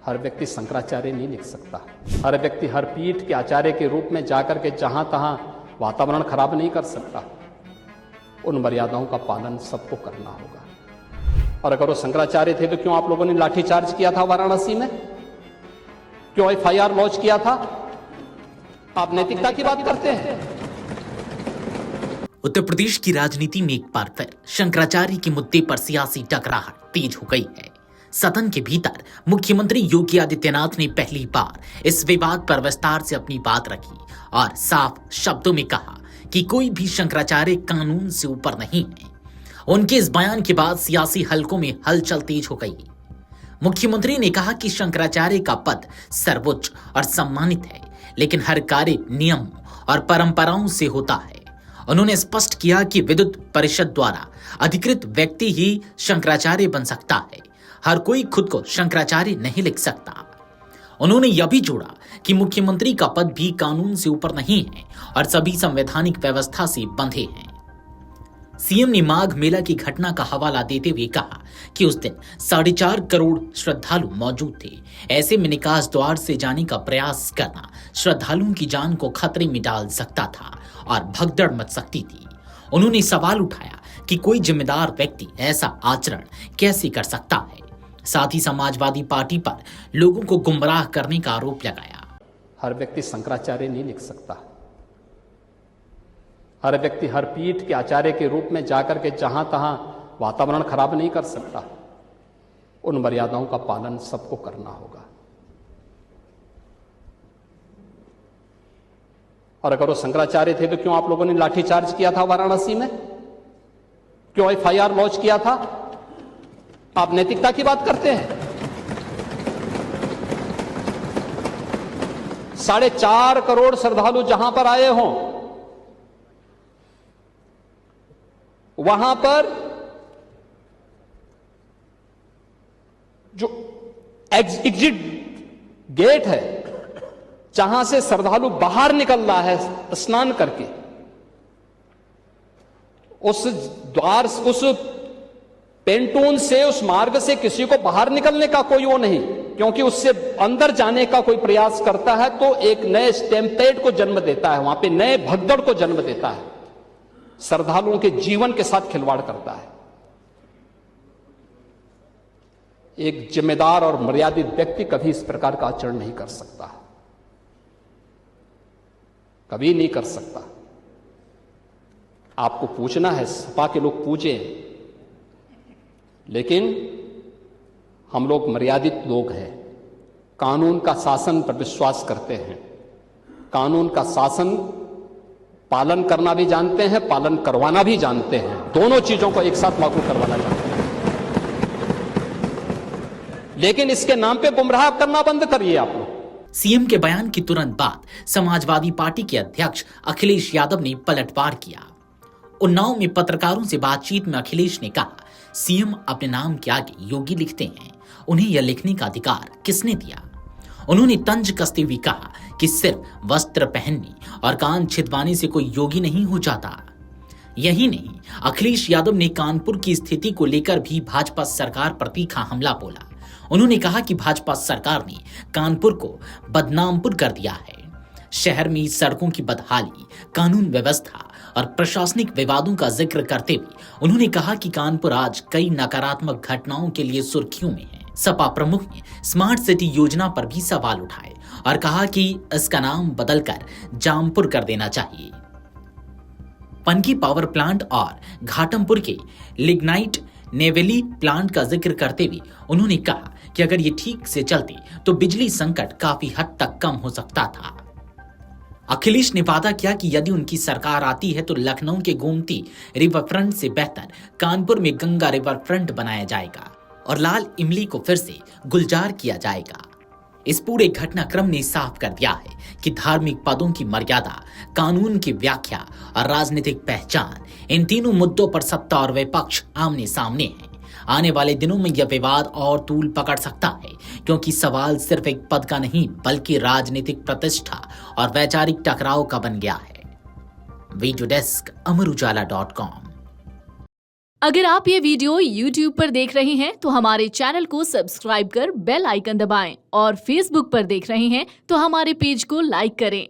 हर व्यक्ति शंकराचार्य नहीं लिख सकता। हर व्यक्ति हर पीठ के आचार्य के रूप में जाकर के जहां तहां वातावरण खराब नहीं कर सकता। उन मर्यादाओं का पालन सबको करना होगा। और अगर वो शंकराचार्य थे तो क्यों आप लोगों ने लाठीचार्ज किया था वाराणसी में? क्यों एफआईआर लॉन्च किया था? आप नैतिकता की बात करते हैं। उत्तर प्रदेश की राजनीति में एक बार फिर शंकराचार्य के मुद्दे पर सियासी टकराहट तेज हो गई है। सदन के भीतर मुख्यमंत्री योगी आदित्यनाथ ने पहली बार इस विवाद पर विस्तार से अपनी बात रखी और साफ शब्दों में कहा कि कोई भी शंकराचार्य कानून से ऊपर नहीं है। उनके इस बयान के बाद सियासी हलकों में हलचल तेज हो गई। मुख्यमंत्री ने कहा कि शंकराचार्य का पद सर्वोच्च और सम्मानित है, लेकिन हर कार्य नियम और परंपराओं से होता है। उन्होंने स्पष्ट किया कि विद्युत परिषद द्वारा अधिकृत व्यक्ति ही शंकराचार्य बन सकता है, हर कोई खुद को शंकराचार्य नहीं लिख सकता। उन्होंने यह भी जोड़ा कि मुख्यमंत्री का पद भी कानून से ऊपर नहीं है और सभी संवैधानिक व्यवस्था से बंधे हैं। सीएम ने माघ मेला की घटना का हवाला देते हुए कहा कि उस दिन 4.5 करोड़ श्रद्धालु मौजूद थे। ऐसे में निकास द्वार से जाने का प्रयास करना श्रद्धालुओं की जान को खतरे में डाल सकता था और भगदड़ मच सकती थी। उन्होंने सवाल उठाया कि कोई जिम्मेदार व्यक्ति ऐसा आचरण कैसे कर सकता है। साथ ही समाजवादी पार्टी पर लोगों को गुमराह करने का आरोप लगाया। हर व्यक्ति शंकराचार्य नहीं लिख सकता। हर व्यक्ति हर पीठ के आचार्य के रूप में जाकर के जहां तहां वातावरण खराब नहीं कर सकता। उन मर्यादाओं का पालन सबको करना होगा। और अगर वो शंकराचार्य थे तो क्यों आप लोगों ने लाठीचार्ज किया था वाराणसी में? क्यों एफआईआर लॉन्च किया था? आप नैतिकता की बात करते हैं। 4.5 करोड़ श्रद्धालु जहां पर आए हों, वहां पर जो एग्जिट गेट है, जहां से श्रद्धालु बाहर निकल रहा है स्नान करके, उस द्वार, उस पेंटून से, उस मार्ग से किसी को बाहर निकलने का कोई वो नहीं, क्योंकि उससे अंदर जाने का कोई प्रयास करता है तो एक नए स्टैम्पेड को जन्म देता है, वहां पे नए भगदड़ को जन्म देता है, श्रद्धालुओं के जीवन के साथ खिलवाड़ करता है। एक जिम्मेदार और मर्यादित व्यक्ति कभी इस प्रकार का आचरण नहीं कर सकता, कभी नहीं कर सकता। आपको पूछना है, सपा के लोग पूछें, लेकिन हम लोग मर्यादित लोग हैं, कानून का शासन पर विश्वास करते हैं, कानून का शासन पालन करना भी जानते हैं, पालन करवाना भी जानते हैं, दोनों चीजों को एक साथ लागू करवाना जानते हैं। लेकिन इसके नाम पे गुमराह करना बंद करिए आप लोग। सीएम के बयान के तुरंत बाद समाजवादी पार्टी के अध्यक्ष अखिलेश यादव ने पलटवार किया। उन्नाव में पत्रकारों से बातचीत में अखिलेश ने कहा, सीएम अपने नाम के आगे योगी लिखते हैं, उन्हें यह लिखने का अधिकार किसने दिया? उन्होंने तंज कसते हुए कहा कि सिर्फ वस्त्र पहनने और कान छिदवाने से कोई योगी नहीं हो जाता। यही नहीं, अखिलेश यादव ने कानपुर की स्थिति को लेकर भी भाजपा सरकार पर तीखा हमला बोला। उन्होंने कहा कि भाजपा सरकार ने कानपुर को बदनामपुर कर दिया है। शहर में सड़कों की बदहाली, कानून व्यवस्था और प्रशासनिक विवादों का जिक्र करते हुए उन्होंने कहा कि कानपुर आज कई नकारात्मक घटनाओं के लिए सुर्खियों में है। सपा प्रमुख ने स्मार्ट सिटी योजना पर भी सवाल उठाए और कहा कि इसका नाम बदलकर जामपुर कर देना चाहिए। पनकी पावर प्लांट और घाटमपुर के लिग्नाइट नेवेली प्लांट का जिक्र करते हुए उन्होंने कहा कि अगर ये ठीक से चलते तो बिजली संकट काफी हद तक कम हो सकता था। अखिलेश ने वादा किया कि यदि उनकी सरकार आती है तो लखनऊ के गोमती रिवर फ्रंट से बेहतर कानपुर में गंगा रिवर फ्रंट बनाया जाएगा और लाल इमली को फिर से गुलजार किया जाएगा। इस पूरे घटनाक्रम ने साफ कर दिया है कि धार्मिक पदों की मर्यादा, कानून की व्याख्या और राजनीतिक पहचान, इन तीनों मुद्दों पर सत्ता और विपक्ष आमने सामने हैं। आने वाले दिनों में यह विवाद और तूल पकड़ सकता है, क्योंकि सवाल सिर्फ एक पद का नहीं बल्कि राजनीतिक प्रतिष्ठा और वैचारिक टकराव का बन गया है। वीडियो डेस्क, अमर उजाला.com। अगर आप ये वीडियो YouTube पर देख रहे हैं तो हमारे चैनल को सब्सक्राइब कर बेल आइकन दबाएं और Facebook पर देख रहे हैं तो हमारे पेज को लाइक करें।